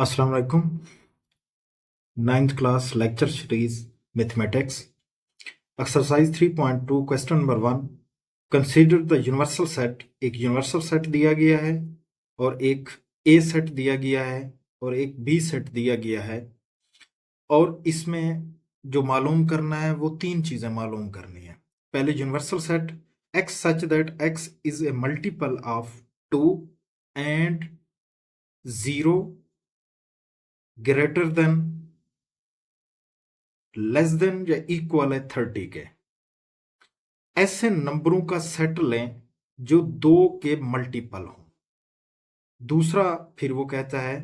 अस्सलाम वालेकुम। Ninth class lecture series mathematics exercise 3.2 question number 1। Consider the universal set. एक universal set दिया गया है और एक ए सेट दिया गया है और एक बी सेट दिया गया है, और इसमें जो मालूम करना है वो तीन चीजें मालूम करनी है। पहले universal set x such that x is a multiple of 2 and 0 greater than less than या इक्वल है 30 के। ऐसे नंबरों का सेट लें जो 2 के मल्टीपल हो। दूसरा फिर वो कहता है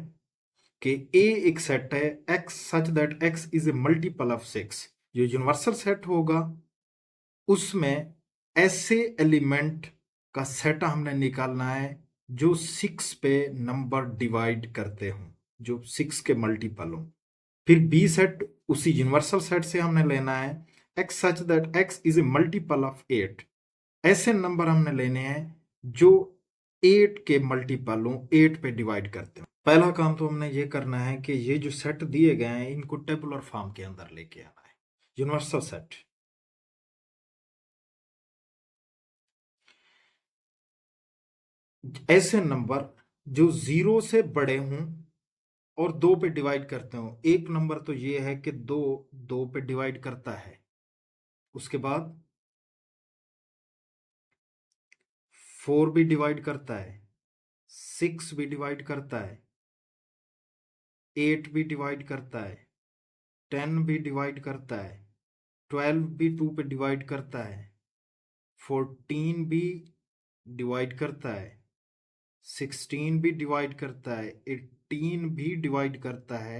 कि ए एक सेट है x such that x is a multiple of 6। जो यूनिवर्सल सेट होगा उसमें ऐसे एलिमेंट का सेट हमने निकालना है जो 6 पे नंबर डिवाइड करते हों, जो 6 के मल्टीपल हो। फिर बी सेट उसी यूनिवर्सल सेट से हमने लेना है x such that x is a multiple of 8। ऐसे नंबर हमने लेने हैं जो 8 के मल्टीपल हो, 8 पे डिवाइड करते हो। पहला काम तो हमने ये करना है कि ये जो सेट दिए गए हैं इनको टेबुलर फॉर्म के अंदर लेके आना है। यूनिवर्सल सेट ऐसे नंबर जो 0 से बड़े हों और 2 पे डिवाइड करते हो। एक नंबर तो ये है कि 2 पे डिवाइड करता है, उसके बाद 4 भी डिवाइड करता है, 6 भी डिवाइड करता है, 8 भी डिवाइड करता है, 10 भी डिवाइड करता है, 12 भी 2 पे डिवाइड करता है, 14 भी डिवाइड करता है, 16 भी डिवाइड करता है, 18 भी डिवाइड करता है,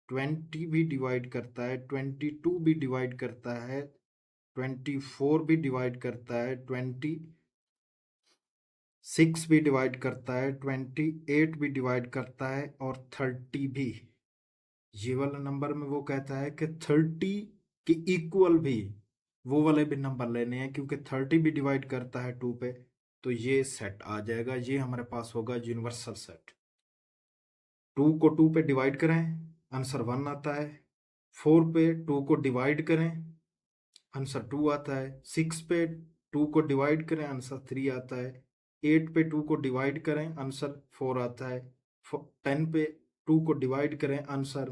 20 भी डिवाइड करता है, 22 भी डिवाइड करता है, 24 भी डिवाइड करता है, 26 भी डिवाइड करता है, 28 भी डिवाइड करता है, और 30 भी। ये वाला नंबर में वो कहता है कि 30 के इक्वल भी वो वाले भी नंबर लेने हैं, क्योंकि 30 भी डिवाइड करता है 2 पे, तो ये सेट आ जाएगा। ये हमारे पास होगा यूनिवर्सल सेट। 2 को 2 पे डिवाइड करें, आंसर 1 आता है। 4 पे 2 को डिवाइड करें, आंसर 2 आता है। 6 पे 2 को डिवाइड करें, आंसर 3 आता है। 8 पे 2 को डिवाइड करें, आंसर 4 आता है। 10 पे 2 को डिवाइड करें, आंसर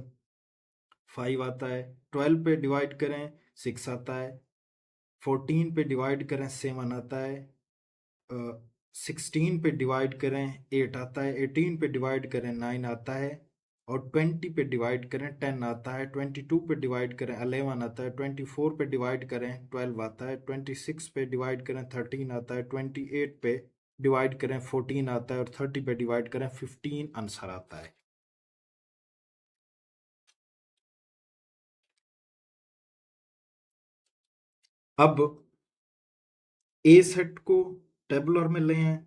5 आता है। 12 पे डिवाइड करें, 6 आता है। 14 पे डिवाइड करें, 7 आता है। 16 पे डिवाइड करें, 8 आता है। 18 पे डिवाइड करें, 9 आता है। और 20 पे डिवाइड करें, 10 आता है। 22 पे डिवाइड करें, 11 आता है। 24 पे डिवाइड करें, 12 आता है। 26 पे डिवाइड करें, 13 आता है। 28 पे डिवाइड करें, 14 आता है। और 30 पे डिवाइड करें, 15 आंसर आता है। अब ए सेट को टेबुलर में ले आए।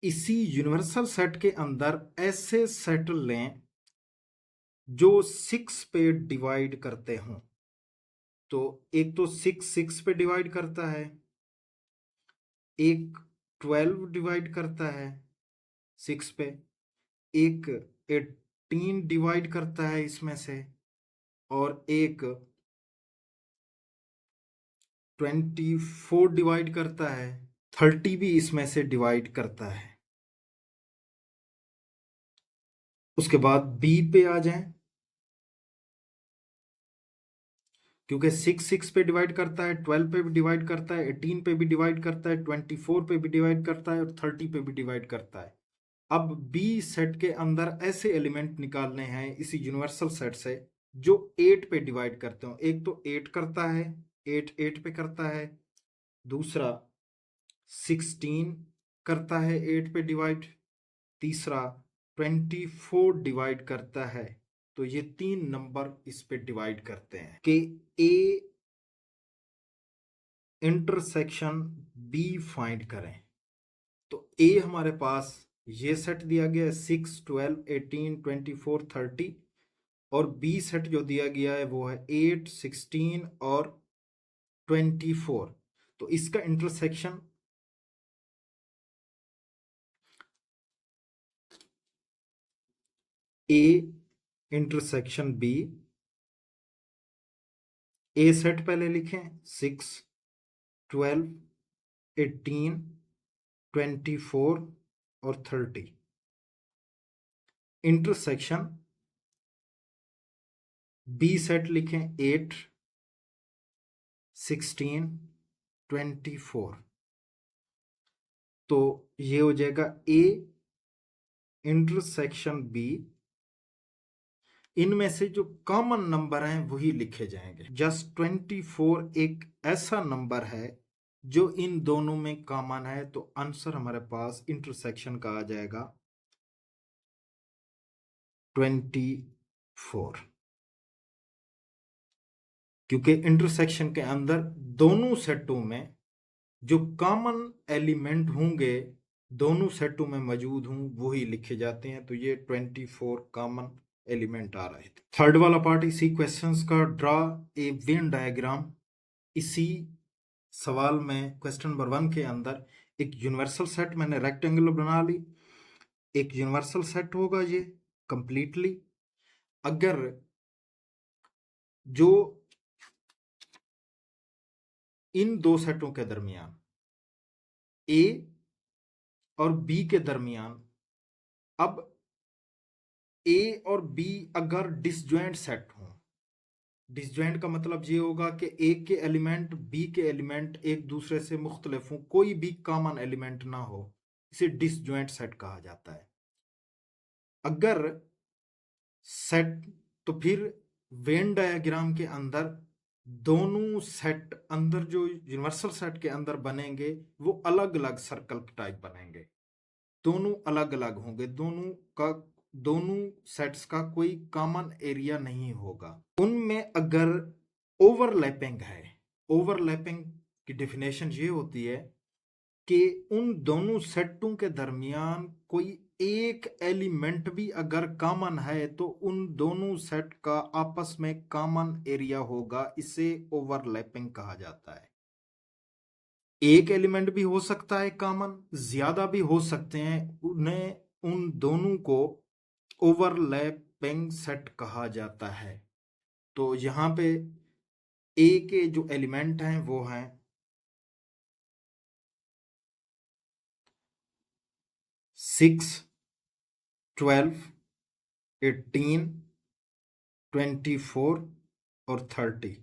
इसी यूनिवर्सल सेट के अंदर ऐसे सेट लें जो 6 पे डिवाइड करते हों। तो एक तो 6 पे डिवाइड करता है, एक 12 डिवाइड करता है 6 पे, एक 18 डिवाइड करता है इसमें से, और एक 24 डिवाइड करता है। 30 भी इसमें से डिवाइड करता है। उसके बाद बी पे आ जाएं, क्योंकि 6 पे डिवाइड करता है, 12 पे भी डिवाइड करता है, 18 पे भी डिवाइड करता है, 24 पे भी डिवाइड करता है, और 30 पे भी डिवाइड करता है। अब बी सेट के अंदर ऐसे एलिमेंट निकालने हैं इसी यूनिवर्सल सेट से जो 8 पे डिवाइड करते हो। एक तो 8 करता है, 8 पे करता है। दूसरा 16 करता है 8 पे डिवाइड। तीसरा 24 डिवाइड करता है। तो ये 3 नंबर इस पे डिवाइड करते हैं कि ए इंटरसेक्शन बी फाइंड करें। तो ए हमारे पास ये सेट दिया गया है 6, 12, 18, 24, 30, और बी सेट जो दिया गया है वो है 8, 16 और 24। तो इसका intersection A intersection B, A set पहले लिखें 6, 12, 18, 24 और 30। इंटरसेक्शन बी सेट लिखें 8, 16, 24। तो ये हो जाएगा ए इंटरसेक्शन बी। इनमें से जो कॉमन नंबर हैं वही लिखे जाएंगे। जस्ट 24 एक ऐसा नंबर है जो इन दोनों में कॉमन है, तो आंसर हमारे पास इंटरसेक्शन का आ जाएगा 24, क्योंकि इंटरसेक्शन के अंदर दोनों सेटों में जो कॉमन एलिमेंट होंगे दोनों सेटों में मौजूद हों वही लिखे जाते हैं। तो ये 24 कॉमन एलिमेंट आ रहे थे। थर्ड वाला पार्ट इसी क्वेश्चंस का, ड्रा ए वेन डायग्राम। इसी सवाल में क्वेश्चन नंबर 1 के अंदर एक यूनिवर्सल सेट मैंने रेक्टेंगुलर बना ली। एक यूनिवर्सल सेट होगा ये कंप्लीटली। अगर जो इन दो सेटों के दरमियान ए और बी के दरमियान, अब ए और बी अगर डिसजॉइंट सेट हो, डिसजॉइंट का मतलब ये होगा कि ए के एलिमेंट बी के एलिमेंट एक दूसरे से मुख्तलिफ हो, कोई भी कॉमन एलिमेंट ना हो, इसे डिसजॉइंट सेट कहा जाता है। अगर सेट, तो फिर वेन डायग्राम के अंदर दोनों सेट अंदर जो यूनिवर्सल सेट के अंदर बनेंगे वो अलग अलग सर्कल टाइप बनेंगे, दोनों अलग अलग होंगे, दोनों सेट्स का कोई कॉमन एरिया नहीं होगा। उनमें अगर ओवरलैपिंग है, ओवरलैपिंग की डेफिनेशन ये होती है कि उन दोनों सेटों के दरमियान कोई एक एलिमेंट भी अगर कॉमन है तो उन दोनों सेट का आपस में कॉमन एरिया होगा, इसे ओवरलैपिंग कहा जाता है। एक एलिमेंट भी हो सकता है कॉमन, ज्यादा भी हो सकते हैं, उन्हें उन दोनों को ओवरलैपिंग सेट कहा जाता है। तो यहां पे ए के जो एलिमेंट हैं वो हैं 6, 12, 18, 24 और 30।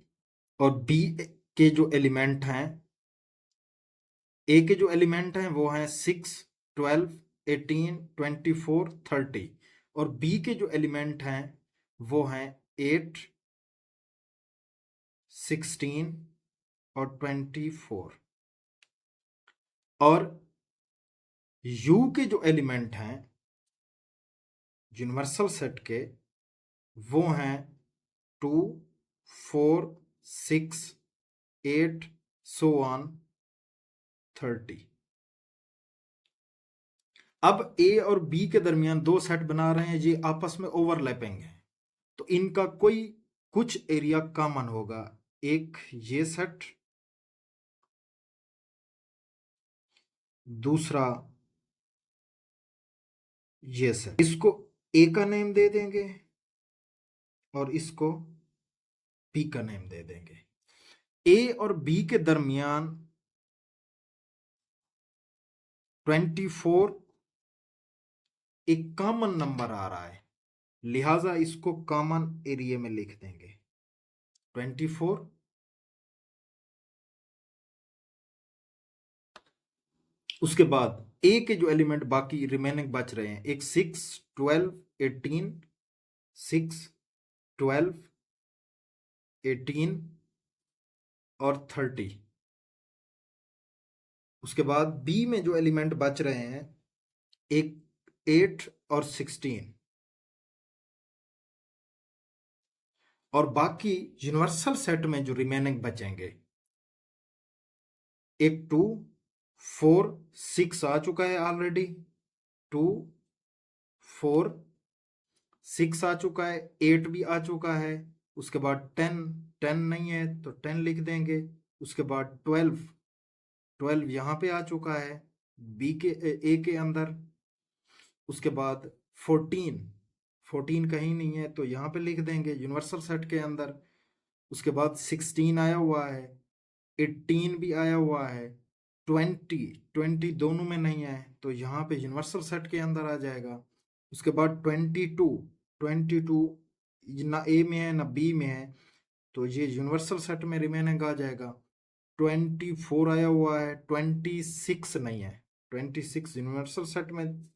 और बी के जो एलिमेंट हैं, ए के जो एलिमेंट हैं वो हैं 6, 12, 18, 24, 30। और बी के जो एलिमेंट हैं वो हैं 8, 16 और 24। और यू के जो एलिमेंट हैं यूनिवर्सल सेट के वो हैं 2, 4, 6, 8 सो ऑन 30। अब ए और बी के दरमियान दो सेट बना रहे हैं, ये आपस में ओवरलैपिंग है, तो इनका कोई कुछ एरिया कॉमन होगा। एक ये सेट, दूसरा ये सेट। इसको ए का नेम दे देंगे और इसको बी का नेम दे देंगे। ए और बी के दरमियान 24 एक कॉमन नंबर आ रहा है, लिहाजा इसको कॉमन एरिया में लिख देंगे 24। उसके बाद ए के जो एलिमेंट बाकी रिमेनिंग बच रहे हैं, एक 6, 12, 18, 6, 12, 18 और 30। उसके बाद बी में जो एलिमेंट बच रहे हैं, एक 8 और 16। और बाकी यूनिवर्सल सेट में जो रिमेनिंग बचेंगे, एक 2, 4, 6 आ चुका है ऑलरेडी, 2, 4, 6 आ चुका है, 8 भी आ चुका है। उसके बाद 10, 10 नहीं है तो 10 लिख देंगे। उसके बाद 12, 12 यहाँ पे आ चुका है बी के ए के अंदर। उसके बाद 14, 14 कहीं नहीं है तो यहाँ पे लिख देंगे यूनिवर्सल सेट के अंदर। उसके बाद 16 आया हुआ है, 18 भी आया हुआ है, 20 दोनों में नहीं है तो यहाँ पे यूनिवर्सल सेट के अंदर आ जाएगा। उसके बाद 22 ना ए में है ना बी में है तो ये यूनिवर्सल सेट में रिमेनिंग आ जाएगा। 24 आया हुआ है, 26 नहीं है, 26 यूनिवर्सल सेट में।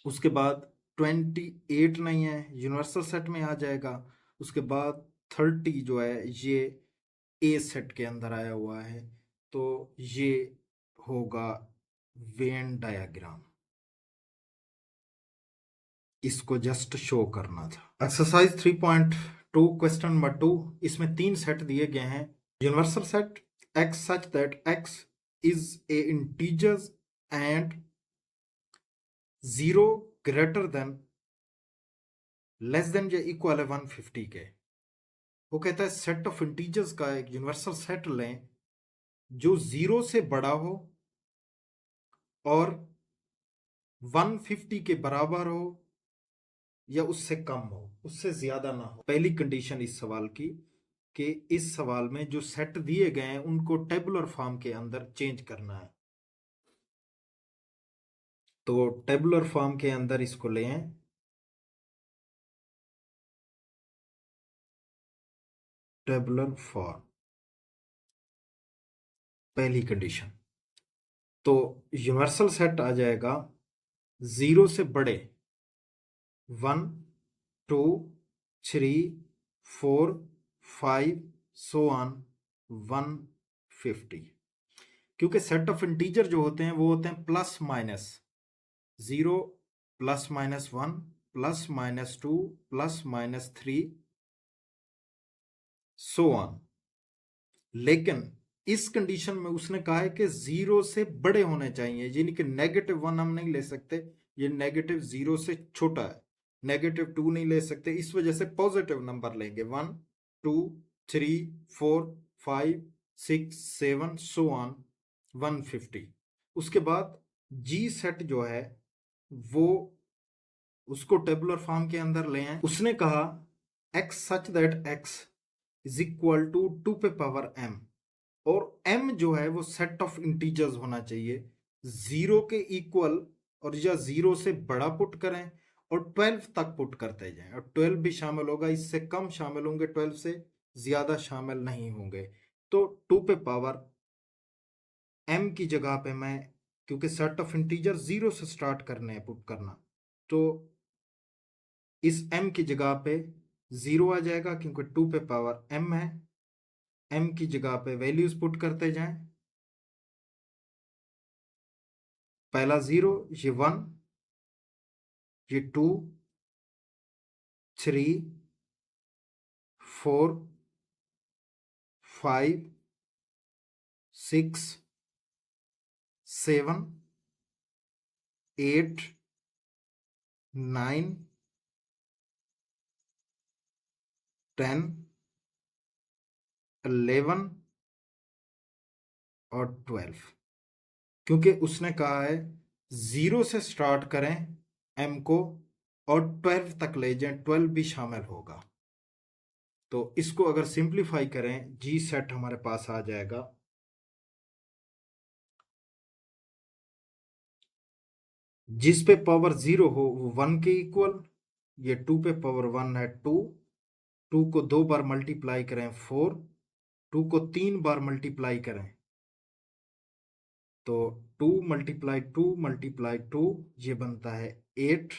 उसके बाद 28 नहीं है, यूनिवर्सल सेट में आ जाएगा। उसके बाद 30 जो है ये ए सेट के अंदर आया हुआ है तो ये होगा वेन डायग्राम। इसको जस्ट शो करना था। एक्सरसाइज 3.2 क्वेश्चन नंबर 2, इसमें 3 सेट दिए गए हैं। Universal set x such that x is a integers and 0 greater than less than या इक्वल है 150 के। वो कहता है सेट ऑफ इंटीजर्स का एक यूनिवर्सल सेट लें जो 0 से बड़ा हो और 150 के बराबर हो या उससे कम हो, उससे ज्यादा ना हो। पहली कंडीशन इस सवाल की कि इस सवाल में जो सेट दिए गए हैं उनको टेबुलर फॉर्म के अंदर चेंज करना है। तो टेबुलर फॉर्म के अंदर इसको ले आए। टेबुलर फॉर्म पहली कंडीशन, तो यूनिवर्सल सेट आ जाएगा 0 से बड़े 1 2 3 4 5 सो ऑन 150। क्योंकि सेट ऑफ इंटीजर जो होते हैं वो होते हैं plus minus 0 plus minus 1 plus minus 2 plus minus 3 so on. लेकिन इस कंडीशन में उसने कहा है कि 0 से बड़े होने चाहिए, यानी कि -1 हम नहीं ले सकते, ये -0 से छोटा है। -2 नहीं ले सकते, इस वजह से पॉजिटिव नंबर लेंगे 1 2 3 4 5 6 7 सो ऑन 150। उसके बाद जी सेट जो है वो उसको टेबुलर फॉर्म के अंदर ले आए। उसने कहा x such that x is equal to 2 पे पावर m, और m जो है वो सेट ऑफ इंटीजर्स होना चाहिए 0 के इक्वल और या 0 से बड़ा पुट करें और 12 तक पुट करते जाएं, और 12 भी शामिल होगा, इससे कम शामिल होंगे, 12 से ज्यादा शामिल नहीं होंगे। तो 2 पे पावर m की जगह पे मैं, क्योंकि सेट ऑफ इंटीजर 0 से स्टार्ट करने हैं पुट करना, तो इस m की जगह पे 0 आ जाएगा क्योंकि 2 पे पावर m है। m की जगह पे वैल्यूज पुट करते जाएं। पहला 0, ये 1, ये 2 3 4 5 6 7 8 9 10 11 और 12। क्योंकि उसने कहा है 0 से स्टार्ट करें m को और 12 तक ले जाएं, 12 भी शामिल होगा। तो इसको अगर सिंप्लीफाई करें जी सेट हमारे पास आ जाएगा जिस पे पावर 0 हो वो 1 के इक्वल। ये 2 पे पावर 1 है 2, 2 को 2 बार मल्टीप्लाई करें 4, 2 को 3 बार मल्टीप्लाई करें तो 2 मल्टीप्लाई 2 मल्टीप्लाई 2 ये बनता है 8।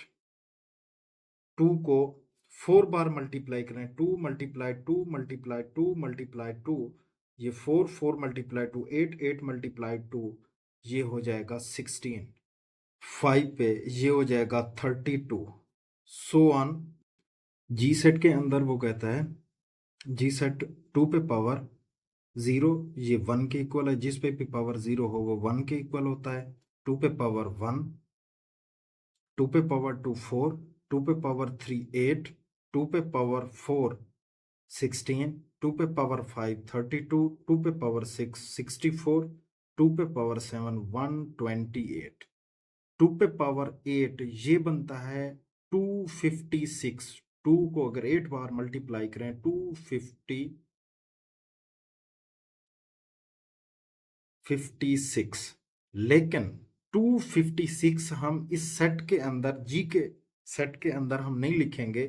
2 को 4 बार मल्टीप्लाई करें 2 मल्टीप्लाई 2 मल्टीप्लाई 2 मल्टीप्लाई 2, ये 4 4 मल्टीप्लाई 2 8 8 मल्टीप्लाई 2 ये हो जाएगा 16। 5 पे ये हो जाएगा 32 सो ऑन। जी सेट के अंदर वो कहता है जी सेट 2 पे पावर 0 ये 1 के इक्वल है, जिस पे भी पावर 0 हो वो 1 के इक्वल होता है। 2 पे पावर 1, 2 पे पावर 2 4, 2 पे पावर 3 8, 2 पे पावर 4 16, 2 पे पावर 5 32, 2 पे पावर 6 64, 2 पे पावर 7 128। 2 पे पावर 8 ये बनता है 256। 2 को अगर 8 बार मल्टीप्लाई करें 256, लेकिन 256 हम इस सेट के अंदर जी के सेट के अंदर हम नहीं लिखेंगे,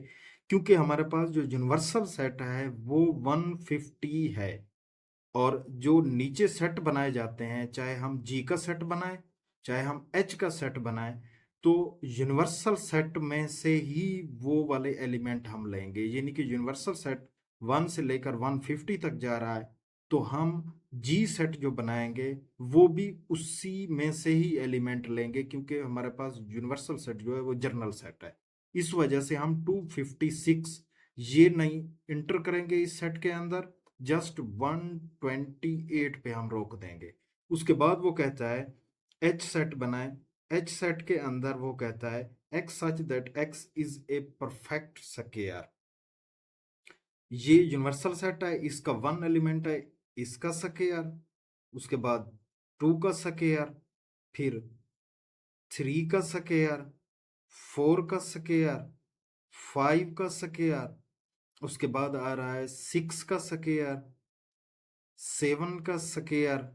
क्योंकि हमारे पास जो यूनिवर्सल सेट है वो 150 है। और जो नीचे सेट बनाए जाते हैं, चाहे हम जी का सेट बनाएं चाहे हम एच का सेट बनाएं, तो यूनिवर्सल सेट में से ही वो वाले एलिमेंट हम लेंगे। यानी कि यूनिवर्सल सेट 1 से लेकर 150 तक जा रहा है, तो हम जी सेट जो बनाएंगे वो भी उसी में से ही एलिमेंट लेंगे, क्योंकि हमारे पास यूनिवर्सल सेट जो है वो जर्नल सेट है। इस वजह से हम 256 ये नहीं इंटर करेंगे इस सेट के अंदर, जस्ट 128 पे हम रोक देंगे। उसके बाद वो कहता है एच सेट बनाए। एच सेट के अंदर वो कहता है x such that x is a perfect square. ये यूनिवर्सल सेट है, इसका 1 एलिमेंट है, इसका स्क्वायर, उसके बाद 2 का स्क्वायर, फिर 3 का स्क्वायर, 4 का स्क्वायर, 5 का स्क्वायर, उसके बाद आ रहा है 6 का स्क्वायर, 7 का स्क्वायर,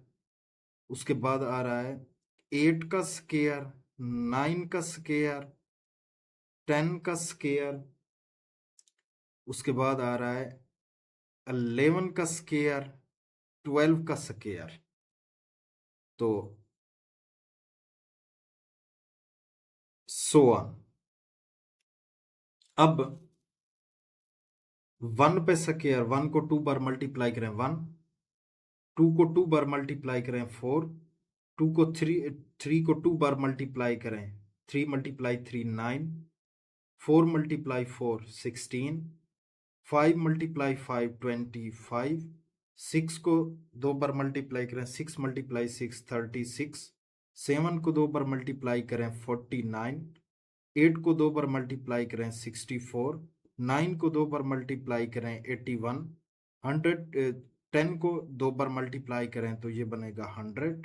उसके बाद आ रहा है 8 का स्क्वायर, 9 का स्क्वायर, 10 का स्क्वायर, उसके बाद आ रहा है 11 का स्क्वायर, 12 का स्क्वायर। तो सो ऑन। अब 1 पे स्क्वायर, 1 को 2 बार मल्टीप्लाई करें 1, 2 को 2 बार मल्टीप्लाई करें 4, 2 को 3 को 2 बार मल्टीप्लाई करें 3 मल्टीप्लाई 3 9, 4 मल्टीप्लाई 4 16, 5 मल्टीप्लाई 5 25, 6 को 2 बार मल्टीप्लाई करें 6 मल्टीप्लाई 6 36, 7 को 2 बार मल्टीप्लाई करें 49, 8 को 2 बार मल्टीप्लाई करें 64, 9 को 2 बार मल्टीप्लाई करें 81, 100 10 को 2 बार मल्टीप्लाई करें तो ये बनेगा 100,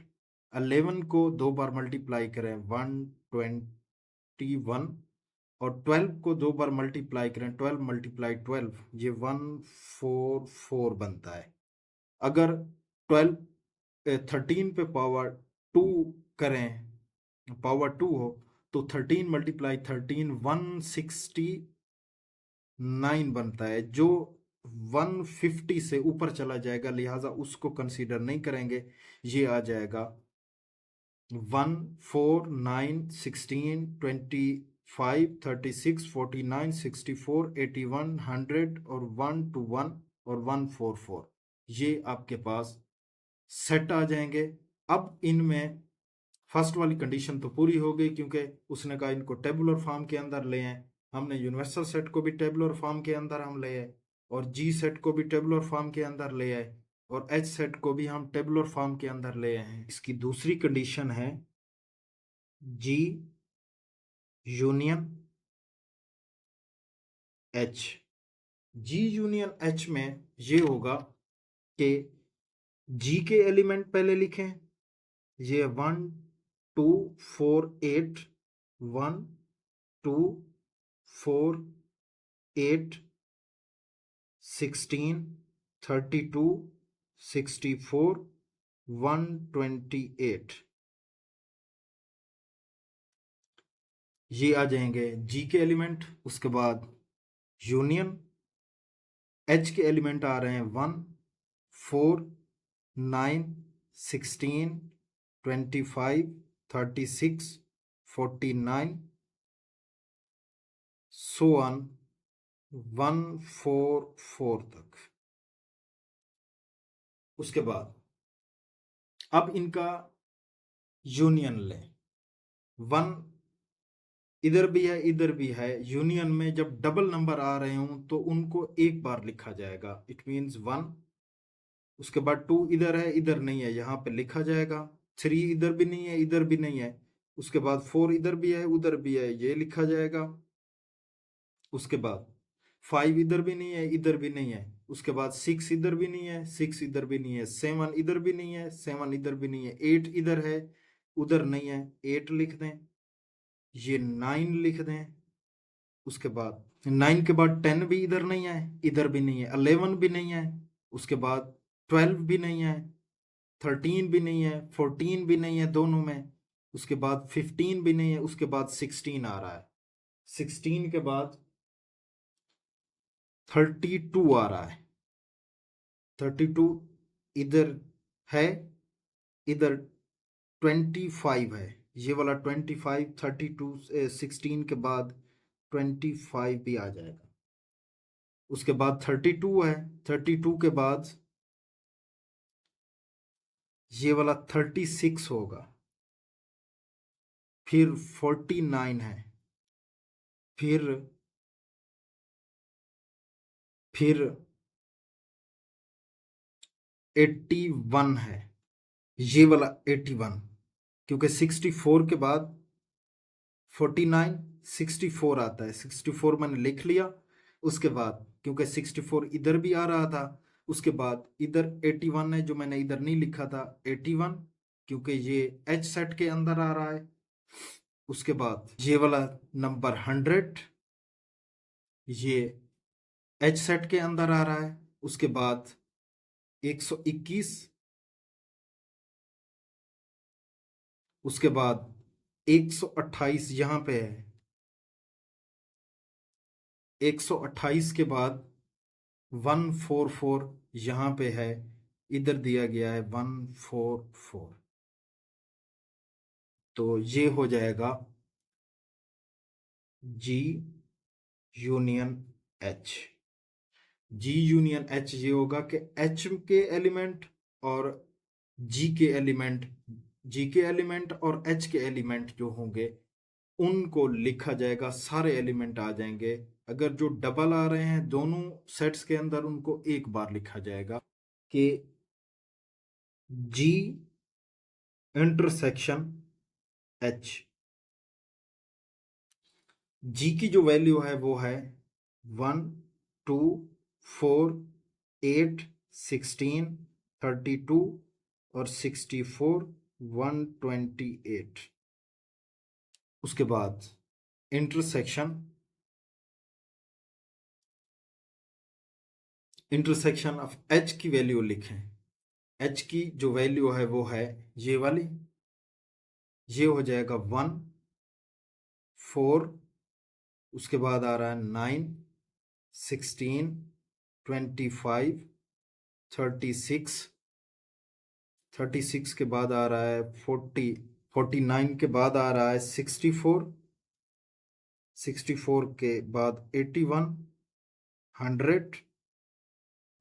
11 को 2 बार मल्टीप्लाई करें 121, और 12 को 2 बार मल्टीप्लाई करें 12 मल्टीप्लाई 12 ये 144 बनता है। अगर 12 13 पे पावर 2 करें, पावर 2 हो, तो 13 मल्टीप्लाई 13 169 बनता है, जो 150 से ऊपर चला जाएगा, लिहाजा उसको कंसीडर नहीं करेंगे। ये आ जाएगा 1 4 9 16 25 36 49 64 81 100 और 1 to 1 और 144 ये आपके पास सेट आ जाएंगे। अब इनमें फर्स्ट वाली कंडीशन तो पूरी हो गई, क्योंकि उसने कहा इनको टेबुलर फॉर्म के अंदर ले आए। हमने यूनिवर्सल सेट को भी टेबुलर फॉर्म के अंदर हम ले आए, और जी सेट को भी टेबुलर फॉर्म के अंदर ले आए, और एच सेट को भी हम टेबुलर फॉर्म के अंदर ले आए हैं। इसकी दूसरी कंडीशन है जी यूनियन एच। जी यूनियन एच में ये होगा कि जी के एलिमेंट पहले लिखें, ये 1 2 4 8, 1 2 4 8 16 32 64 128 ये आ जाएंगे जी के एलिमेंट। उसके बाद यूनियन एच के एलिमेंट आ रहे हैं 1 4 9 16 25 36 49 सो ऑन 144 तक। उसके बाद अब इनका यूनियन लें। 1 इधर भी है इधर भी है, यूनियन में जब डबल नंबर आ रहे हों तो उनको एक बार लिखा जाएगा, इट मीन्स 1। उसके बाद 2 इधर है इधर नहीं है, यहाँ पे लिखा जाएगा। 3 इधर भी नहीं है इधर भी नहीं है। उसके बाद 4 इधर भी है उधर भी है, ये लिखा जाएगा। उसके बाद 5 इधर भी नहीं है इधर भी नहीं है। उसके बाद 6 इधर भी नहीं है 6 इधर भी नहीं है। 7 इधर भी नहीं है 7 इधर भी नहीं है। 8 इधर है उधर नहीं है, 8 लिख दें। ये 9 लिख दें। उसके बाद 9 के बाद 10 भी इधर नहीं है, इधर भी नहीं है, 11 भी नहीं है, उसके बाद 12 भी नहीं है, 13 भी नहीं है, 14 भी नहीं है दोनों में, उसके बाद 15 भी नहीं है, उसके बाद 16 आ रहा है, 16 के बाद 32 आ रहा है, 32 इधर है, इधर 25 है, ये वाला 25, 32 16 के बाद 25 भी आ जाएगा। उसके बाद 32 है, 32 के बाद ये वाला 36 होगा, फिर 49 है, फिर 81 है, ये वाला 81, क्योंकि 64 के बाद 49 64 आता है, 64 मैंने लिख लिया। उसके बाद क्योंकि 64 इधर भी आ रहा था, उसके बाद इधर 81 है जो मैंने इधर नहीं लिखा था, 81 क्योंकि ये एच सेट के अंदर आ रहा है। उसके बाद ये वाला नंबर 100, ये एच सेट के अंदर आ रहा है। उसके बाद 121, उसके बाद 128 यहाँ पे है, 128 के बाद 144 यहाँ पे है, इधर दिया गया है 144, तो ये हो जाएगा जी यूनियन एच। जी यूनियन एच ये होगा कि एच के एलिमेंट और जी के एलिमेंट, जी के एलिमेंट और एच के एलिमेंट जो होंगे उनको लिखा जाएगा, सारे एलिमेंट आ जाएंगे। अगर जो डबल आ रहे हैं दोनों सेट्स के अंदर उनको एक बार लिखा जाएगा कि जी इंटरसेक्शन एच। जी की जो वैल्यू है वो है 1, 2, 4, 8, 16, 32 और 64, 128। उसके बाद इंटरसेक्शन ऑफ एच की वैल्यू लिखें। एच की जो वैल्यू है वो है ये वाली, ये हो जाएगा 1, 4, उसके बाद आ रहा है 9, 16, 25, 36, 36 के बाद आ रहा है 40, 49 के बाद आ रहा है 64, 64 के बाद 81, 100,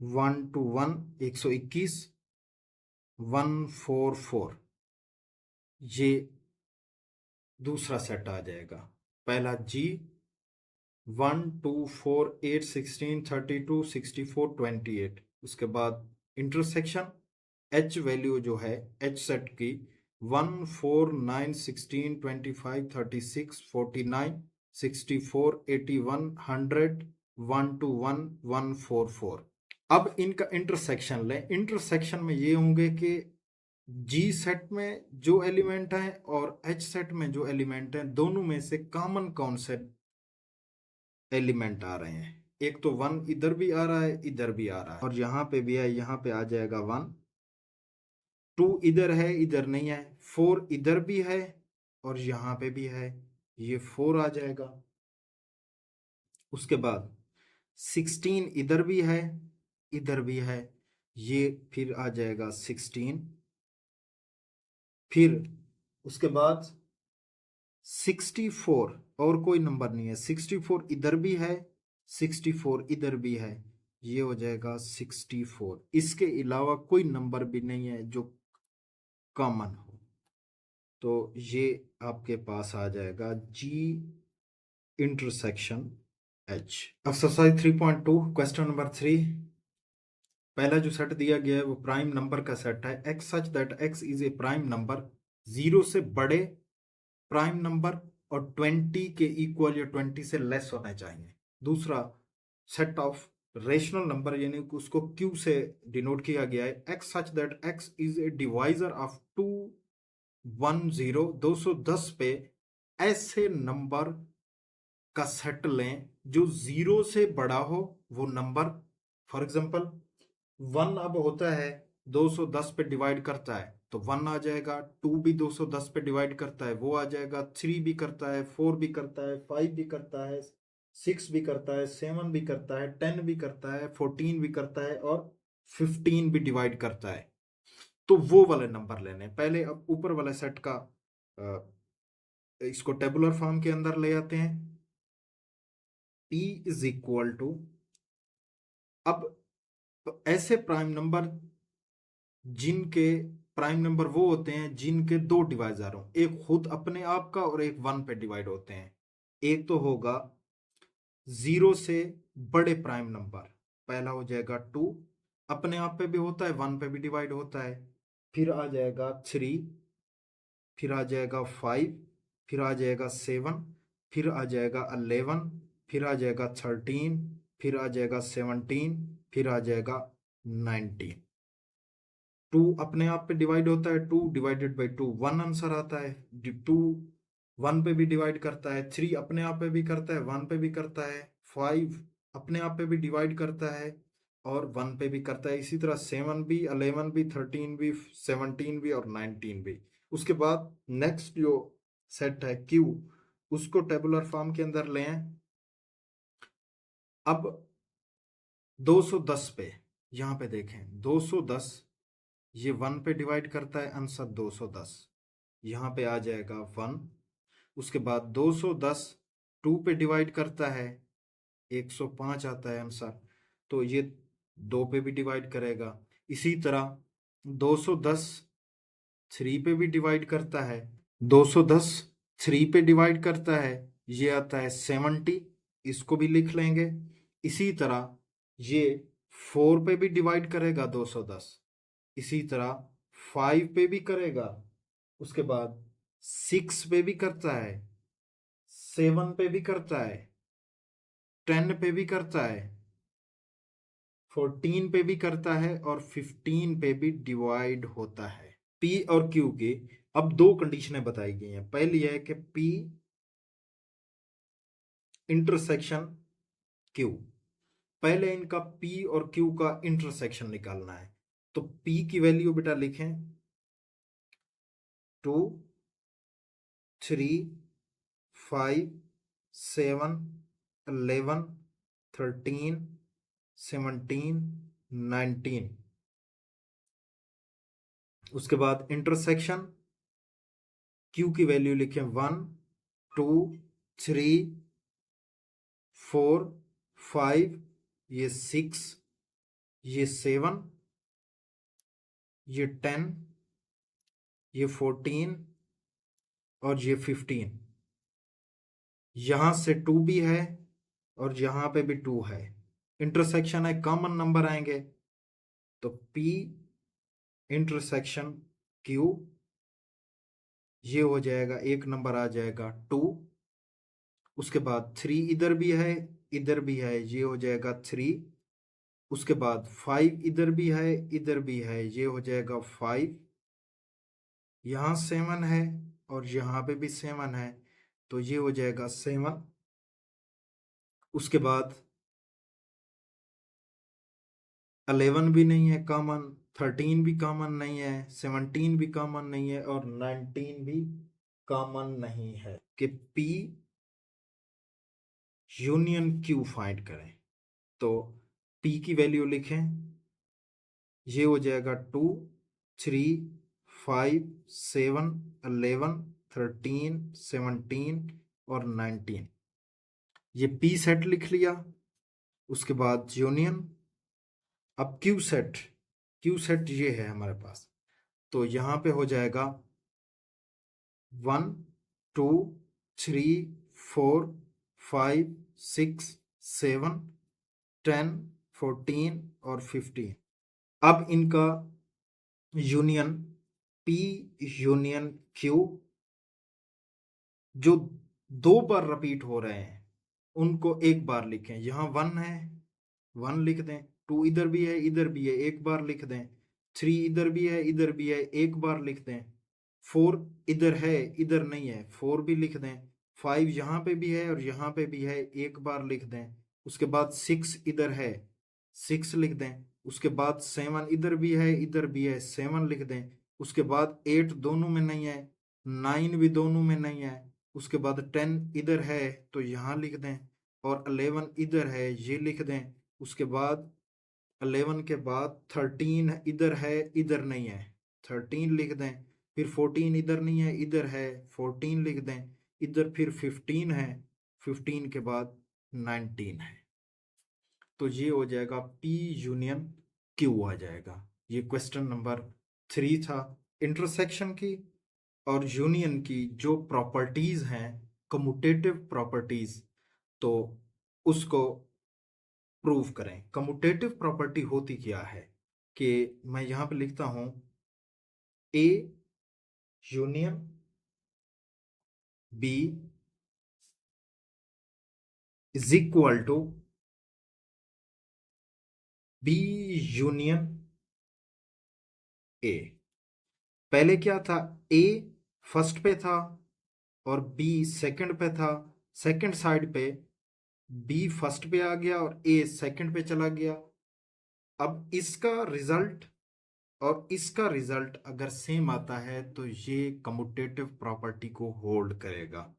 1 to 1 121, 144, ये दूसरा सेट आ जाएगा। पहला जी 1, 2, 4, 8, 16, 32, 64, 28। उसके बाद इंटरसेक्शन एच वैल्यू जो है एच सेट की 1, 4, 9, 16, 25, 36, 49, 64, 81, 100, 1 to 1, 144। अब इनका इंटरसेक्शन लें। इंटरसेक्शन में ये होंगे कि जी सेट में जो एलिमेंट है और एच सेट में जो एलिमेंट है दोनों में से कॉमन कौन से एलिमेंट आ रहे हैं। एक तो 1 इधर भी आ रहा है, इधर भी आ रहा है, और यहाँ पे भी है, यहाँ पे आ जाएगा 1। 2 इधर है, इधर नहीं है। 4 इधर भी है और यहाँ पे भी है, ये 4 आ जाएगा। उसके बाद 16 इधर भी है, इधर भी है, ये फिर आ जाएगा 16। फिर उसके बाद 64 और कोई नंबर नहीं है, 64 इधर भी है, 64 इधर भी है, ये हो जाएगा 64। इसके अलावा कोई नंबर भी नहीं है जो कॉमन हो, तो ये आपके पास आ जाएगा जी intersection H. Exercise 3.2 question number 3। पहला जो सेट दिया गया है वो प्राइम नंबर का सेट है। X such that x is a prime number, 0 से बड़े प्राइम नंबर और 20 के इक्वल या 20 से लेस होना चाहिए। दूसरा सेट ऑफ रेशनल नंबर, यानी कि उसको क्यू से डिनोट किया गया है। X such that x is a divisor of 210, 210 पे ऐसे नंबर का सेट लें जो 0 से बड़ा हो वो नंबर। फॉर एग्जांपल 1 अब होता है 210 पे डिवाइड करता है तो 1 आ जाएगा, 2 भी 210 पे डिवाइड करता है वो आ जाएगा, 3 भी करता है, 4 भी करता है, 5 भी करता है, 6 भी करता है, 7 भी करता है, 10 भी करता है, 14 भी करता है और 15 भी डिवाइड करता है। तो वो वाले नंबर लेने पहले। अब ऊपर वाले सेट का इसको टेबुलर फॉर्म के अंदर ले आते हैं। P इज इक्वल टू, अब तो ऐसे प्राइम नंबर जिनके प्राइम नंबर वो होते हैं जिनके दो डिवाइजर हो, एक खुद अपने आप का और एक 1 पे डिवाइड होते हैं। एक तो होगा 0 से बड़े प्राइम नंबर, पहला हो जाएगा 2, अपने आप पे भी होता है 1 पे भी डिवाइड होता है। फिर आ जाएगा 3, फिर आ जाएगा 5, फिर आ जाएगा 7, फिर आ जाएगा 11, फिर आ जाएगा 13, फिर आ जाएगा 17, फिर आ जाएगा 19। 2 अपने आप पे डिवाइड होता है, 2 डिवाइडेड बाई 2 1 आंसर आता है। 2 1 पे भी डिवाइड करता है, 3 अपने आप पे भी करता है, 1 पे भी करता है, 5 अपने आप पे भी डिवाइड करता है और 1 पे भी करता है। इसी तरह 7 भी, 11 भी, 13 भी, 17 भी और 19 भी। उसके बाद नेक्स्ट जो सेट है Q, उसको टेबुलर फॉर्म के अंदर ले आए। अब 210 पे, यहाँ पे देखें 210, ये 1 पे डिवाइड करता है, आंसर 210, यहाँ पे आ जाएगा 1। उसके बाद 210 2 पे डिवाइड करता है, 105 आता है आंसर, तो ये 2 पे भी डिवाइड करेगा। इसी तरह 210 3 पे भी डिवाइड करता है, 210 3 पे डिवाइड करता है, ये आता है 70, इसको भी लिख लेंगे। इसी तरह ये 4 पे भी डिवाइड करेगा 210, इसी तरह 5 पे भी करेगा, उसके बाद 6 पे भी करता है, 7 पे भी करता है, 10 पे भी करता है, 14 पे भी करता है और 15 पे भी डिवाइड होता है। P और Q की अब दो कंडीशनें बताई गई हैं। पहली है कि P इंटरसेक्शन Q, पहले इनका P और Q का इंटरसेक्शन निकालना है। तो P की वैल्यू बेटा लिखें 2, 3, 5, 7, 11, 13, 17, 19। उसके बाद इंटरसेक्शन Q की वैल्यू लिखें 1, 2, 3, 4, 5, ये 6, ये 7, ये 10, ये 14 और ये 15। यहां से 2 भी है और यहां पे भी 2 है, इंटरसेक्शन है, कॉमन नंबर आएंगे। तो P इंटरसेक्शन Q, ये हो जाएगा, एक नंबर आ जाएगा 2। उसके बाद 3 इधर भी है, इधर भी है, ये हो जाएगा 3। उसके बाद 5 इधर भी है, इधर भी है, ये हो जाएगा 5। यहाँ 7 है और यहाँ पे भी 7 है, तो ये हो जाएगा 7। उसके बाद 11 भी नहीं है कॉमन, 13 भी कॉमन नहीं है, 17 भी कॉमन नहीं है और 19 भी कॉमन नहीं है। कि P यूनियन Q फाइंड करें। तो P की वैल्यू लिखें, ये हो जाएगा 2, 3, 5, 7, 11, 13, 17 और 19। ये P सेट लिख लिया। उसके बाद यूनियन, अब Q सेट, Q सेट ये है हमारे पास, तो यहाँ पे हो जाएगा 1, 2, 3, 4, 5, 6, 7, 10, 14 और 15। अब इनका यूनियन P यूनियन Q, जो 2 बार रिपीट हो रहे हैं उनको एक बार लिखें। यहाँ 1 है, 1 लिख दें, 2 इधर भी है, इधर भी है, एक बार लिख दें, 3 इधर भी है, इधर भी है, एक बार लिख दें, 4 इधर है, इधर नहीं है, 4 भी लिख दें। 5 यहाँ पे भी है और यहाँ पे भी है, एक बार लिख दें। उसके बाद 6 इधर है, 6 लिख दें। उसके बाद 7 इधर भी है, इधर भी है, 7 लिख दें। उसके बाद 8 दोनों में नहीं है, 9 भी दोनों में नहीं है। उसके बाद 10 इधर है तो यहाँ लिख दें, और 11 इधर है, ये लिख दें। उसके बाद 11 के बाद 13 इधर है, इधर नहीं है, 13 लिख दें। फिर 14 इधर नहीं है, इधर है, 14 लिख दें। इधर फिर 15 है, 15 के बाद 19 है। तो ये हो जाएगा P यूनियन Q आ जाएगा। ये क्वेश्चन नंबर 3 था इंटरसेक्शन की और यूनियन की जो प्रॉपर्टीज हैं, कम्यूटेटिव प्रॉपर्टीज, तो उसको प्रूव करें। कम्यूटेटिव प्रॉपर्टी होती क्या है कि मैं यहां पे लिखता हूं A union B is equal to B union A। पहले क्या था, A फर्स्ट पे था और B सेकंड पे था। सेकंड साइड पे B फर्स्ट पे आ गया और A सेकंड पे चला गया। अब इसका रिजल्ट और इसका रिजल्ट अगर सेम आता है तो ये कम्यूटेटिव प्रॉपर्टी को होल्ड करेगा।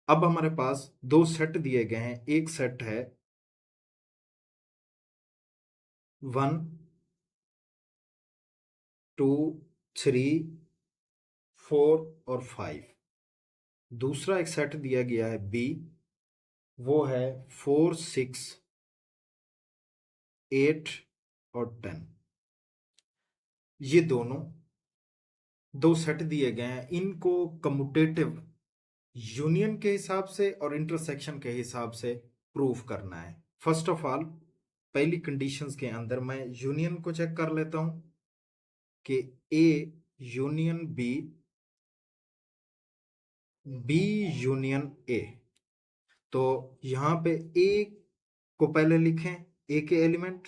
अब हमारे पास दो सेट दिए गए हैं। एक सेट है 1 2 3 4 और 5। दूसरा एक सेट दिया गया है B, वो है 4 6 8 और 10। ये दोनों दो सेट दिए गए हैं, इनको कम्यूटेटिव यूनियन के हिसाब से और इंटरसेक्शन के हिसाब से प्रूव करना है। फर्स्ट ऑफ ऑल पहली कंडीशंस के अंदर मैं यूनियन को चेक कर लेता हूं कि A union B union A। तो यहां पे A को पहले लिखें, A के एलिमेंट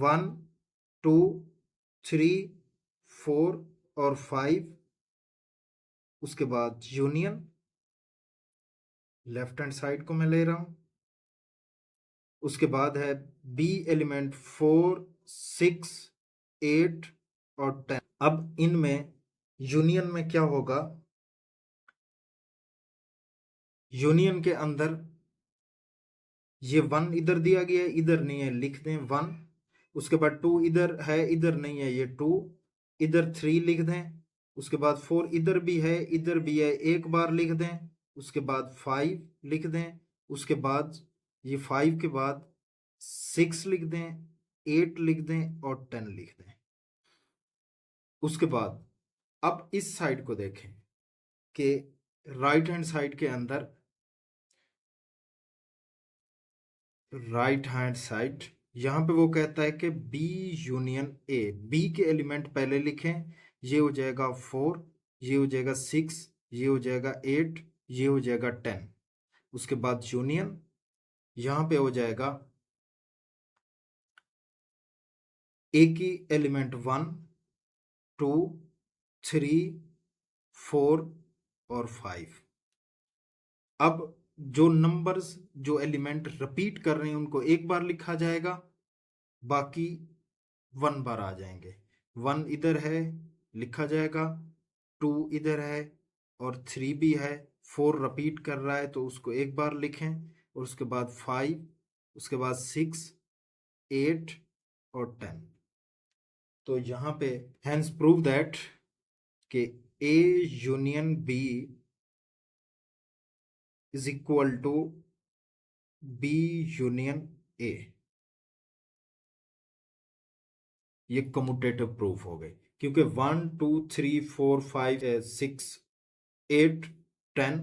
1 2 3 4 और 5। उसके बाद यूनियन लेफ्ट हैंड साइड को मैं ले रहा हूं। उसके बाद है B एलिमेंट 4 6 8 और 10। अब इनमें यूनियन में क्या होगा, यूनियन के अंदर ये 1 इधर दिया गया है, इधर नहीं है, लिख दें 1। उसके बाद 2 इधर है, इधर नहीं है, ये 2। इधर 3 लिख दें। उसके बाद 4 इधर भी है, इधर भी है, एक बार लिख दें। उसके बाद 5 लिख दें। उसके बाद ये 5 के बाद 6 लिख दें, 8 लिख दें और 10 लिख दें। उसके बाद अब इस साइड को देखें कि राइट हैंड साइड के अंदर, राइट हैंड साइड यहां पे वो कहता है कि B यूनियन A। B के एलिमेंट पहले लिखें, ये हो जाएगा 4, ये हो जाएगा 6, ये हो जाएगा 8, ये हो जाएगा 10। उसके बाद यूनियन यहां पे हो जाएगा A की एलिमेंट 1 2 3 4 और 5। अब जो नंबर्स, जो एलिमेंट रिपीट कर रहे हैं उनको एक बार लिखा जाएगा, बाकी 1 बार आ जाएंगे। 1 इधर है, लिखा जाएगा। 2 इधर है और 3 भी है। 4 रिपीट कर रहा है तो उसको एक बार लिखें। और उसके बाद 5, उसके बाद 6 8 और 10। तो यहाँ पे हैंस प्रूव दैट कि A union B is equal to B union A। ये कम्यूटेटिव प्रूफ हो गए, क्योंकि 1 2 3 4 5 6 8 10,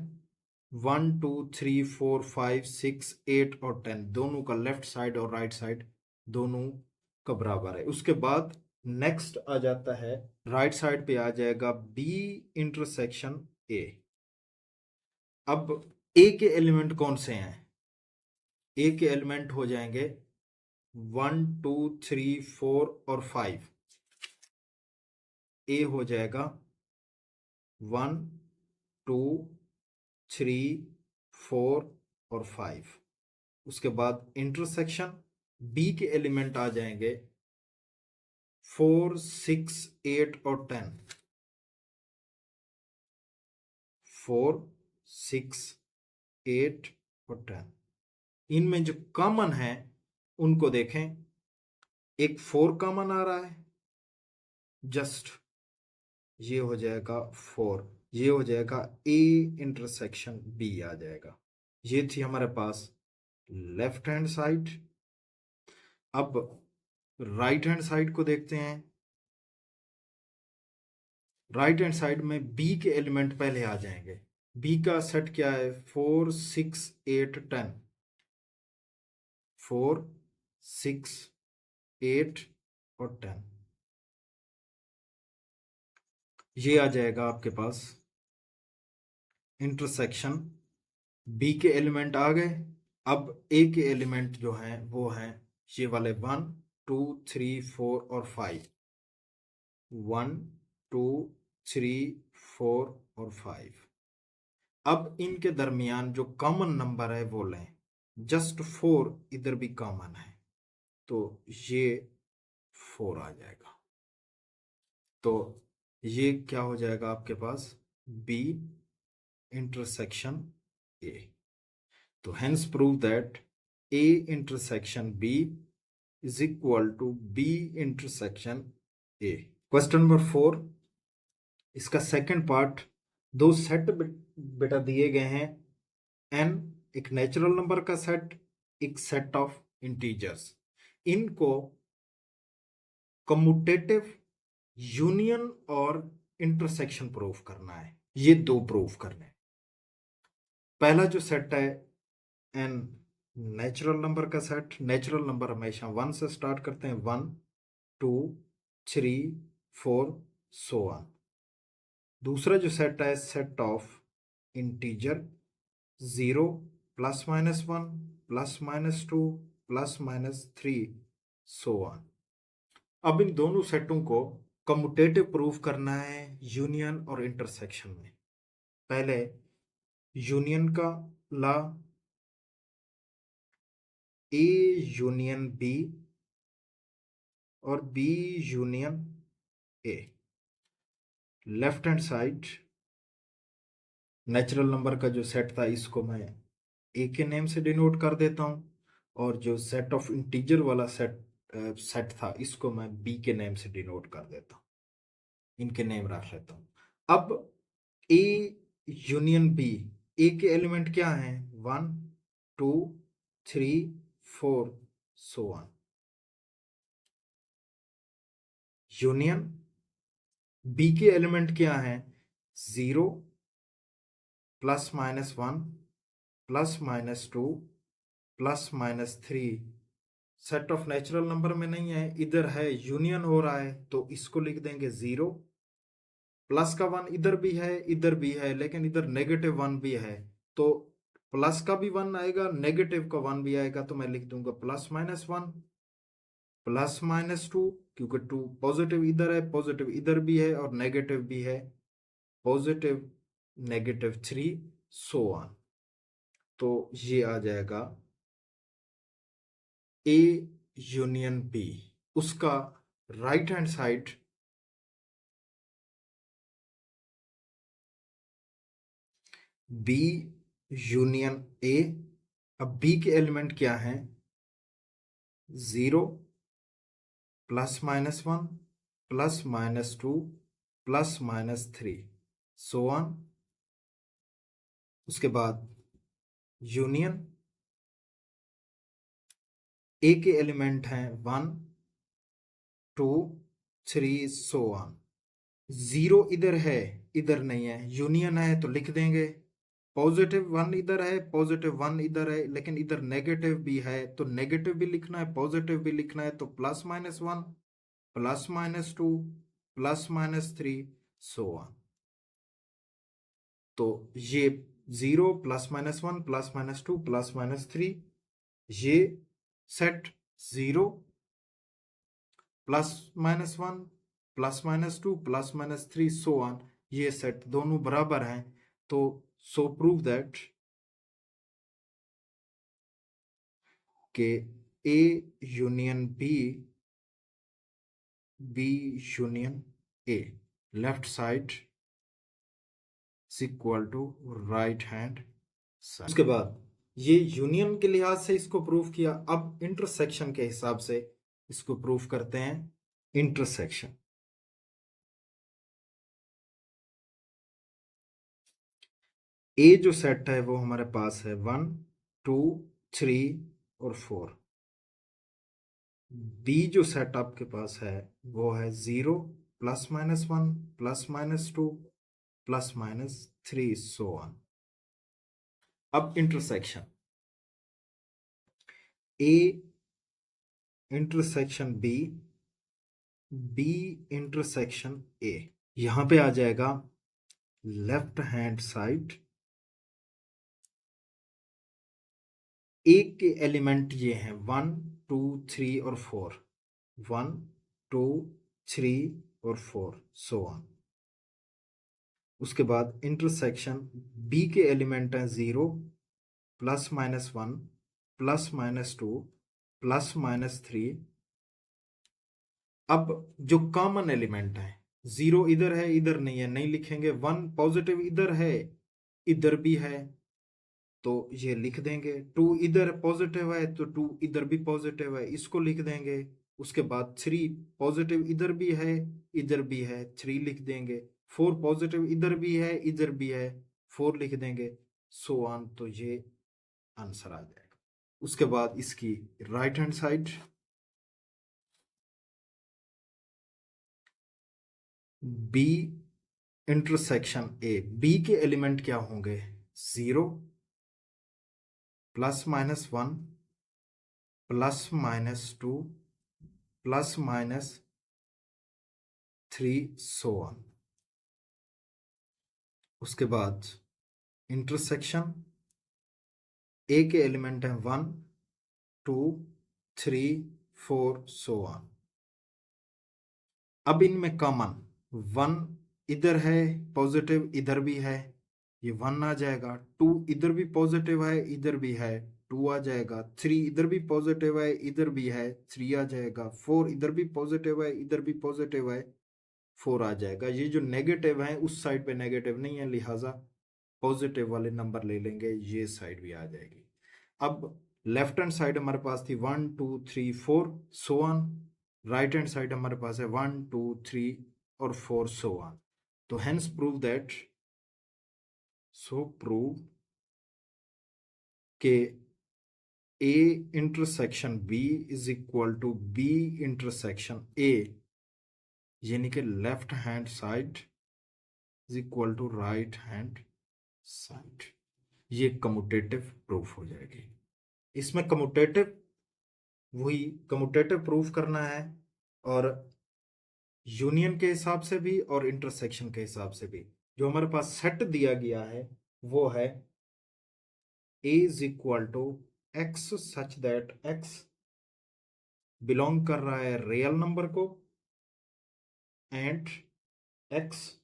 1 2 3 4 5 6 8 और 10 दोनों का लेफ्ट साइड और राइट साइड दोनों का बराबर है। उसके बाद नेक्स्ट आ जाता है, राइट साइड पे आ जाएगा B इंटरसेक्शन A। अब A के एलिमेंट कौन से हैं, A के एलिमेंट हो जाएंगे 1 2 3 4 और 5। A हो जाएगा 1 2 3 4 और 5। उसके बाद इंटरसेक्शन बी के एलिमेंट आ जाएंगे 4 6 8 और 10। 4 6 8 और 10। इनमें जो कॉमन है उनको देखें। एक 4 कॉमन आ रहा है, जस्ट ये हो जाएगा 4, ये हो जाएगा ए इंटरसेक्शन बी आ जाएगा। ये थी हमारे पास लेफ्ट हैंड साइड। अब राइट हैंड साइड को देखते हैं। राइट हैंड साइड में बी के एलिमेंट पहले आ जाएंगे। बी का सेट क्या है? 4 6 8 10। 4 6 8 और 10। ये आ जाएगा आपके पास इंटरसेक्शन। बी के एलिमेंट आ गए। अब ए के एलिमेंट जो हैं वो हैं ये वाले 1 2 3 4 और 5। 1 2 3 4 और 5। अब इनके दरमियान जो कॉमन नंबर है वो लें। जस्ट 4 इधर भी कॉमन है, तो ये 4 आ जाएगा। तो ये क्या हो जाएगा आपके पास? B intersection A. तो hence prove that A intersection B is equal to B intersection A। Question number 4, इसका सेकंड पार्ट। दो सेट बेटा दिए गए हैं n, एक नेचुरल नंबर का सेट, एक सेट ऑफ इंटीजर्स। इनको कम्यूटेटिव यूनियन और इंटरसेक्शन प्रूफ करना है। ये दो प्रूफ करने हैं। पहला जो सेट है एन नेचुरल नंबर का सेट। नेचुरल नंबर हमेशा 1 से स्टार्ट करते हैं। 1 2 3 4 सो ऑन। दूसरा जो सेट है set of integer 0 plus minus 1 plus minus 2 plus minus 3 so on. अब इन दोनों सेटों को कम्यूटेटिव प्रूफ करना है यूनियन और इंटरसेक्शन में। पहले यूनियन का लॉ, ए यूनियन बी और B union A. Left hand side natural number का जो सेट था इसको मैं ए के नेम से डिनोट कर देता हूं, और जो सेट ऑफ इंटीजर वाला सेट था इसको मैं बी के नेम से डिनोट कर देता हूं। इनके नेम रख लेता हूं। अब ए यूनियन बी, ए के एलिमेंट क्या हैं? 1 2 3 4 सो ऑन। यूनियन बी के एलिमेंट क्या हैं? 0 plus minus 1 plus minus 2 plus minus 3। Set of natural number में नहीं है, इधर है, यूनियन हो रहा है, तो इसको लिख देंगे 0। प्लस का 1 इधर भी है, लेकिन इधर नेगेटिव 1 भी है, तो प्लस का भी 1 आएगा, नेगेटिव का 1 भी आएगा, तो मैं लिख दूंगा प्लस माइनस 1 प्लस माइनस 2, क्योंकि 2 पॉजिटिव इधर है, पॉजिटिव इधर भी है, और नेगेटिव भी है, पॉजिटिव नेगेटिव 3 सो ऑन। तो ये आ जाएगा ए यूनियन बी। उसका right hand side B union A. अब बी के एलिमेंट क्या हैं? 0 plus minus 1 plus minus 2 plus minus 3 so on. उसके बाद यूनियन ए के एलिमेंट हैं 1 2 3 सो ऑन। 0 इधर है, इधर नहीं है, यूनियन है तो लिख देंगे। पॉजिटिव 1 इधर है, पॉजिटिव 1 इधर है, लेकिन इधर नेगेटिव भी है, तो नेगेटिव भी लिखना है, पॉजिटिव भी लिखना है, तो plus minus 1 plus minus 2 plus minus 3 so on. तो ये 0 plus minus 1 plus minus 2 plus minus 3, ये set 0 plus minus 1 plus minus 2 plus minus 3 so on, ये सेट दोनों बराबर हैं, तो सो प्रूव दैट के A union B, B union A, left side is equal to right hand side. उसके बाद ये यूनियन के लिहाज से इसको प्रूव किया, अब इंटरसेक्शन के हिसाब से इसको प्रूव करते हैं। इंटरसेक्शन, ए जो सेट है वो हमारे पास है 1 2 3 और 4। बी जो सेट आपके पास है वो है 0 +-1 +-2 +-3 सो ऑन। अब intersection A intersection B, B intersection A, यहां पे आ जाएगा लेफ्ट हैंड साइड। ए के एलिमेंट ये हैं 1 2 3 और 4, 1 2 3 और 4 सो ऑन। उसके बाद इंटरसेक्शन बी के एलिमेंट हैं 0 +-1 +-2 +-3। अब जो कॉमन एलिमेंट है, 0 इधर है इधर नहीं है, नहीं लिखेंगे। 1 पॉजिटिव इधर है इधर भी है तो ये लिख देंगे। 2 इधर पॉजिटिव है तो 2 इधर भी पॉजिटिव है, इसको लिख देंगे। उसके बाद 3 पॉजिटिव इधर भी है इधर भी है, 3 लिख देंगे। 4 पॉजिटिव इधर भी है इधर भी है, 4 लिख देंगे, सो ऑन। तो ये आंसर आ जाएगा। उसके बाद इसकी right hand side, B intersection A, B के एलिमेंट क्या होंगे 0 +-1 +-2 +-3 सो ऑन। उसके बाद इंटरसेक्शन ए के एलिमेंट हैं 1 2 3 4 सो ऑन। अब इनमें कॉमन 1 इधर है पॉजिटिव इधर भी है, ये 1 आ जाएगा। 2 इधर भी पॉजिटिव है इधर भी है, 2 आ जाएगा। 3 इधर भी पॉजिटिव है इधर भी है, 3 आ जाएगा। 4 इधर भी पॉजिटिव है इधर भी पॉजिटिव है, 4 आ जाएगा। ये जो नेगेटिव है उस साइड पे नेगेटिव नहीं है, लिहाजा पॉजिटिव वाले नंबर ले लेंगे, ये साइड भी आ जाएगी। अब लेफ्ट हैंड साइड हमारे पास थी 1 2 3 4 so on, right hand side हमारे पास है 1 2 3 और 4 सो ऑन। तो hence prove that, so prove के A intersection B is equal to B intersection A, यानी कि left hand side is equal to right hand side. ये कम्यूटेटिव प्रूफ हो जाएगी। इसमें कम्यूटेटिव, वही कम्यूटेटिव प्रूफ करना है, और यूनियन के हिसाब से भी और इंटरसेक्शन के हिसाब से भी। जो हमारे पास सेट दिया गया है वो है A is equal to x such that x belong कर रहा है रियल नंबर को एंड एक्स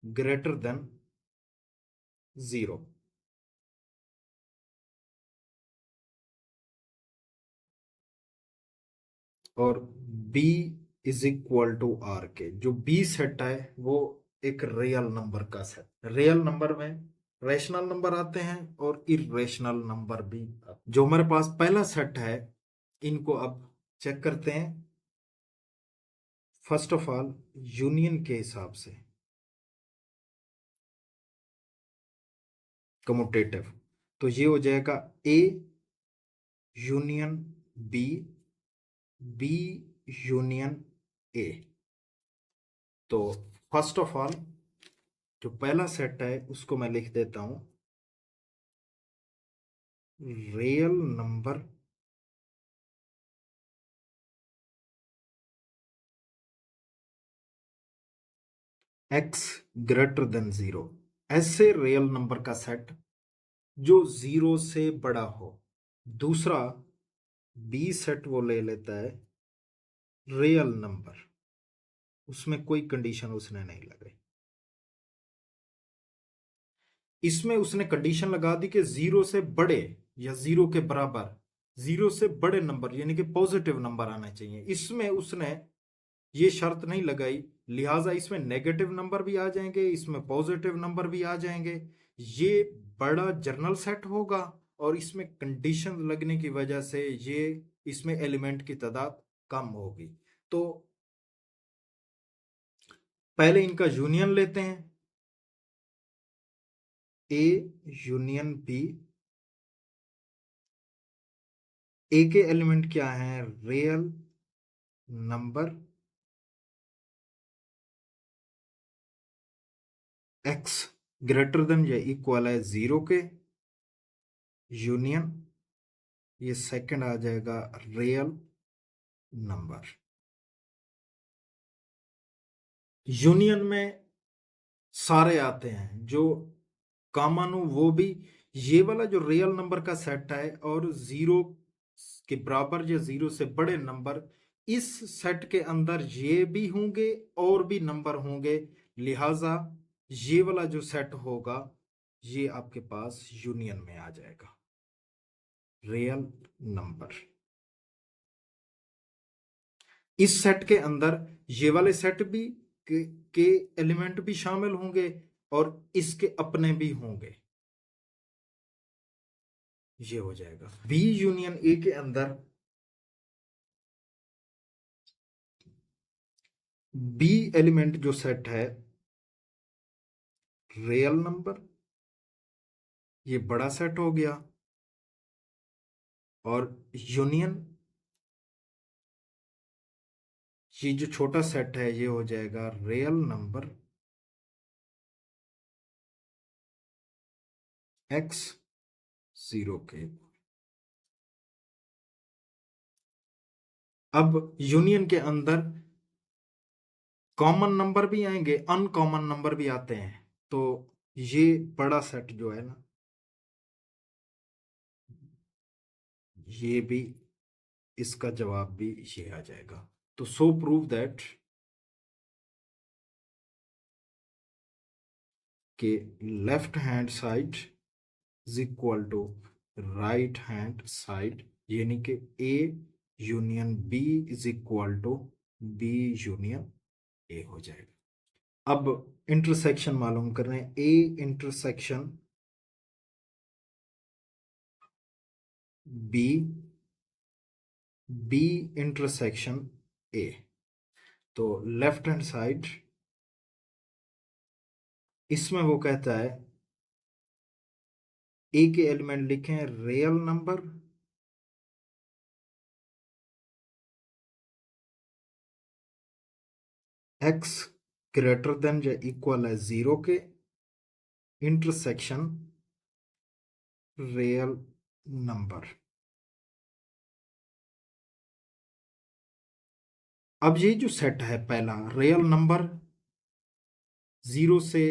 ग्रेटर देन 0। और B is equal to R के, जो B सेट है वो एक रियल नंबर का सेट। रियल नंबर में रैशनल नंबर आते हैं और इरेशनल नंबर भी। जो हमारे पास पहला सेट है इनको अब चेक करते हैं। फर्स्ट ऑफ ऑल यूनियन के हिसाब से कम्यूटेटिव, तो ये हो जाएगा A union B, B union A। तो फर्स्ट ऑफ ऑल जो पहला सेट है उसको मैं लिख देता हूं real number x greater than 0। ऐसे रियल नंबर का सेट जो 0 से बड़ा हो। दूसरा B सेट वो ले लेता है रियल नंबर, उसमें कोई कंडीशन उसने नहीं लगाई। इसमें उसने कंडीशन लगा दी कि जीरो से बड़े या जीरो के बराबर, जीरो से बड़े नंबर यानी कि पॉजिटिव नंबर आना चाहिए। इसमें उसने ये शर्त नहीं लगाई, लिहाजा इसमें नेगेटिव नंबर भी आ जाएंगे, इसमें पॉजिटिव नंबर भी आ जाएंगे। ये बड़ा जर्नल सेट होगा और इसमें कंडीशन लगने की वजह से ये इसमें एलिमेंट की तादाद कम होगी। तो पहले इनका यूनियन लेते हैं, ए यूनियन बी। ए के एलिमेंट क्या है? Real number x greater than या इक्वल है जीरो के, यूनियन ये सेकंड आ जाएगा रियल नंबर। यूनियन में सारे आते हैं जो कॉमन हो वो भी, ये वाला जो रियल नंबर का सेट है और जीरो के बराबर या जीरो से बड़े नंबर, इस सेट के अंदर ये भी होंगे और भी नंबर होंगे, लिहाजा ये वाला जो सेट होगा ये आपके पास यूनियन में आ जाएगा, रियल नंबर। इस सेट के अंदर ये वाले सेट भी के एलिमेंट भी शामिल होंगे और इसके अपने भी होंगे, ये हो जाएगा बी यूनियन ए के अंदर बी एलिमेंट जो सेट है रियल नंबर, ये बड़ा सेट हो गया, और यूनियन ये जो छोटा सेट है ये हो जाएगा रियल नंबर एक्स जीरो के। अब यूनियन के अंदर कॉमन नंबर भी आएंगे, अनकॉमन नंबर भी आते हैं, तो ये बड़ा सेट जो है ना ये भी, इसका जवाब भी ये आ जाएगा। तो सो प्रूव दैट के left hand side is equal to right hand side, यानी कि A union B is equal to B union A हो जाएगा। अब इंटरसेक्शन मालूम कर रहे हैं, A intersection B, B intersection A. तो लेफ्ट हैंड साइड इसमें वो कहता है ए के एलिमेंट लिखें real number x greater than या इक्वल है जीरो के, इंटरसेक्शन रियल नंबर। अब ये जो सेट है पहला रियल नंबर, जीरो से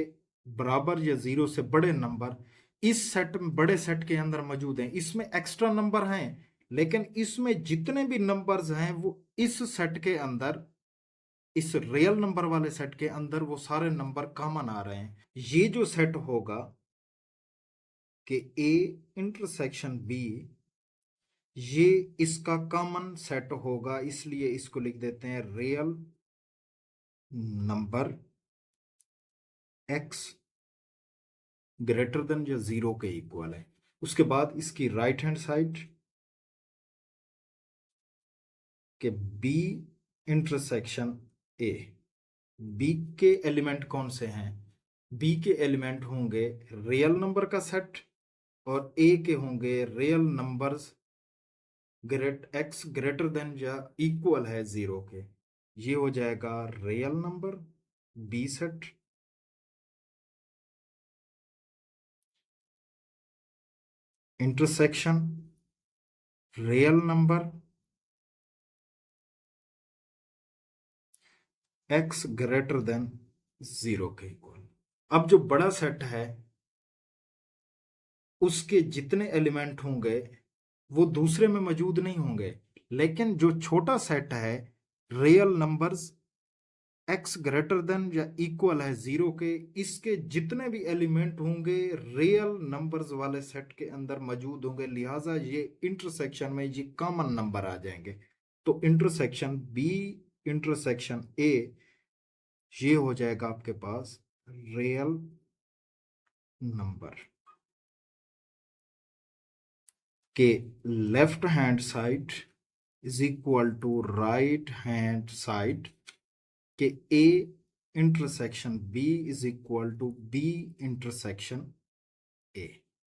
बराबर या जीरो से बड़े नंबर, इस सेट में बड़े सेट के अंदर मौजूद हैं, इसमें एक्स्ट्रा नंबर हैं, लेकिन इसमें जितने भी नंबर्स हैं वो इस सेट के अंदर, इस रियल नंबर वाले सेट के अंदर वो सारे नंबर कॉमन आ रहे हैं। ये जो सेट होगा कि ए इंटरसेक्शन बी, ये इसका कॉमन सेट होगा, इसलिए इसको लिख देते हैं real number x greater than या जीरो के इक्वल है। उसके बाद इसकी राइट हैंड साइड के बी इंटरसेक्शन ए, बी के एलिमेंट कौन से हैं? बी के एलिमेंट होंगे रियल नंबर का सेट और ए के होंगे real numbers x greater than या इक्वल है जीरो के, ये हो जाएगा real number B set. Intersection real number x greater than zero के इक्वल। अब जो बड़ा सेट है उसके जितने एलिमेंट होंगे वो दूसरे में मौजूद नहीं होंगे, लेकिन जो छोटा सेट है real numbers x greater than या इक्वल है 0 के, इसके जितने भी एलिमेंट होंगे रियल नंबर्स वाले सेट के अंदर मौजूद होंगे, लिहाजा ये इंटरसेक्शन में ये कॉमन नंबर आ जाएंगे। तो इंटरसेक्शन बी इंटरसेक्शन ए ये हो जाएगा आपके पास रियल नंबर के left hand side is equal to right hand side के A intersection B is equal to B intersection A.